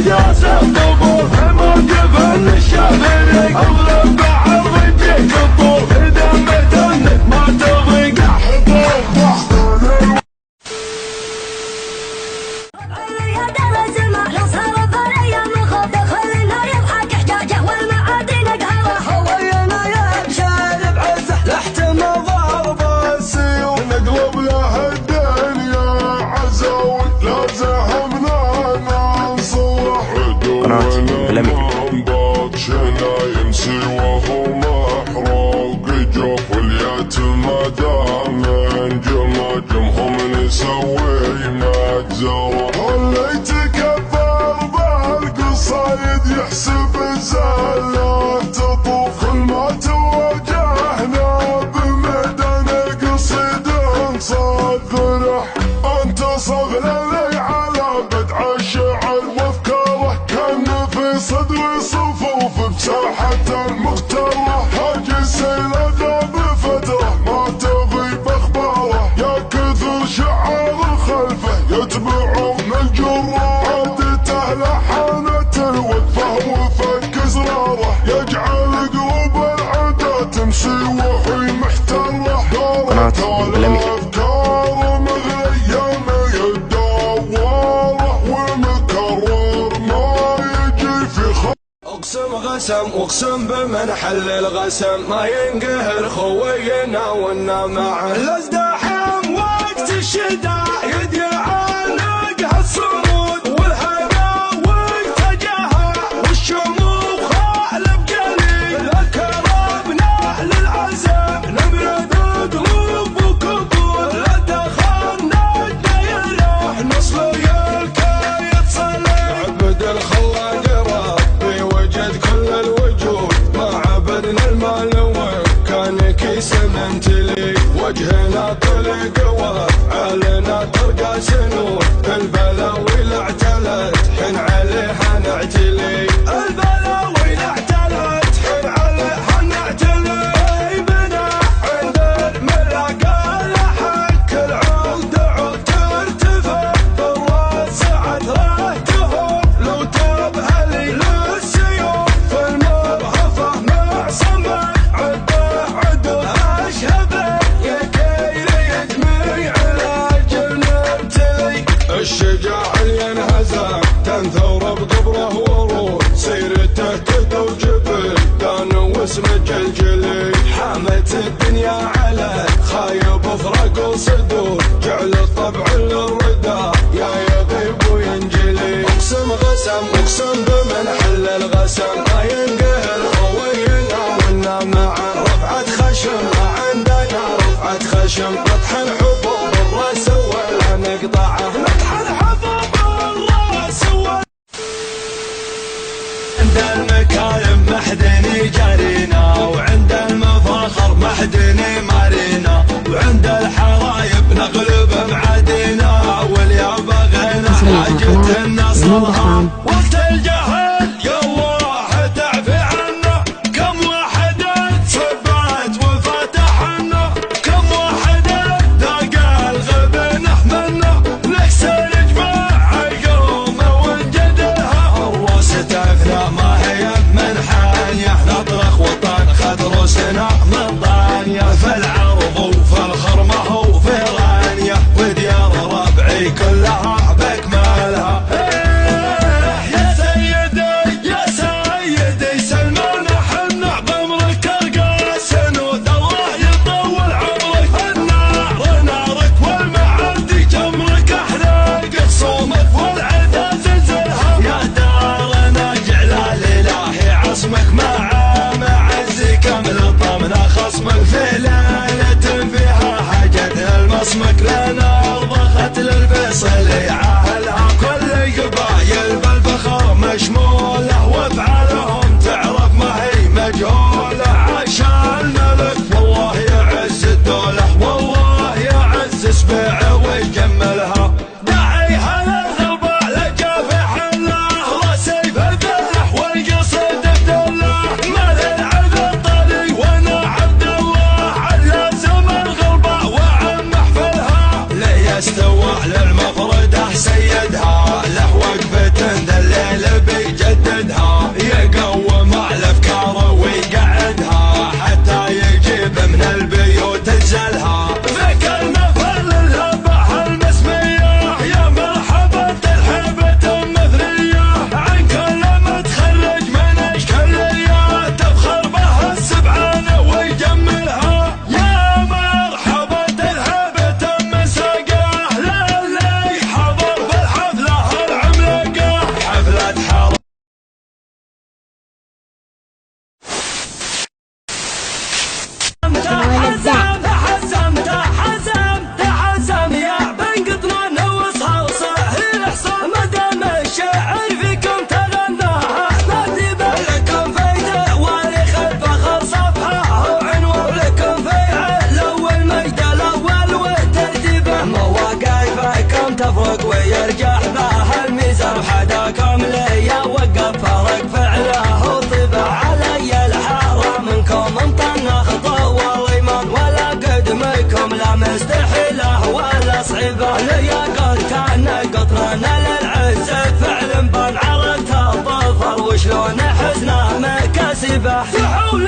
جاسم طبول في موقف الشافعي اغلب بعض يجيك الطول اذا متنك ما تضيق يمسي وهو محروق جوف اليتم دام جمهم نسوي مجزرة اللي يتكبر بالقصايد يحسب الزلة تطوف كل ما تواجهنا بميدان قصيد نصغره انت صغر اللي على بدع الشعر وافكاره كان في صدري صفوف بساحة المقترة حاج السيلة ذاب فترة ما تغيب اخباره يا كثر شعار خلفه يتبعون الجرة عادته لحانة الوقفة وفك زراره يجعل قلوب العدا تمشي وهي محترة دارت الافكار مغرية ما يدوره والمكرر ما يجي في اقسم غسم واقسم بمن حل الغسم ما ينقهر خوينا ونا معا الازدحام وقت الشداء يدعانق هالصمود والهنا واتجاهها والشموخ خالب قليل لكربنا للعزم نبرد قلوب وكبور لا دخلنا الدايره نصلي الكاية تصلي عبد الخلاق كل الوجود ما عبدنا المال وكان كيس نمتلي وجهنا طلق وافعالنا ترقى سنون البلاوي لا اعتلت حن عليها نعتلي البلاوي لا اعتلت حن عليها نعتلي بنا عند الملاقى لحق العود عود ترتفع بالراس سعد راح تهون لو تبهلي للسيوف الشجاع اللي ينهزم تنثور بقبره ورود سيرته كذا وجبل دان واسم جلجلي حامت الدنيا على خايب افرق وصدور جعل الطبع للردى يا يغيب وينجلي اقسم غسم اقسم بمن حل الغسم ما ينقهر خوينا ونا معا رفعت خشم ما عندنا رفعت خشم نطحن حبوب الراس ولا نقطعه عند المكايم محدني جارينا وعند المفاخر محدني مارينا وعند الحرايب نغلب معادينا واليا بغينا حاجة النصرها وقت الجهل يا الله تعفي عنا كم واحد تصبت وفتحنا كم واحد ذاق الغب نحملنا نكسر جماع القوم ونجدها الراس تفنى ما هي من حانية نطرخ وطن خذ روسنا من ضانية في العرض وفي الخرمة وفي رانية وديار ربعي كلها بكمالها يا سيدي سلمان حنا بامرك القاسن والله يطول عمرك النار نارك والمعدي جمرك احرق صومك والعدا زلزلها يا دارنا جعلال الهي عصمك مع عزك من الطمن خصمك في ليلة فيها حاجتها المصمك لنا ضخت للفيصل يعاهلها كل قبايل بالفخر مشموله وافعالهم تعرف ما هي مجهوله عشان الملك والله يعز الدوله والله يعز سبيعه ويجملها داعيها للغرباء لجافح الله لا سيف الذبح والقصد بدله مال العبد الطري وانا عبد الله علازم الغرباء وعم احفلها ليستوى للمفرده سيدها له وقفه ذا الليل انجزنا مكاسبه. فحول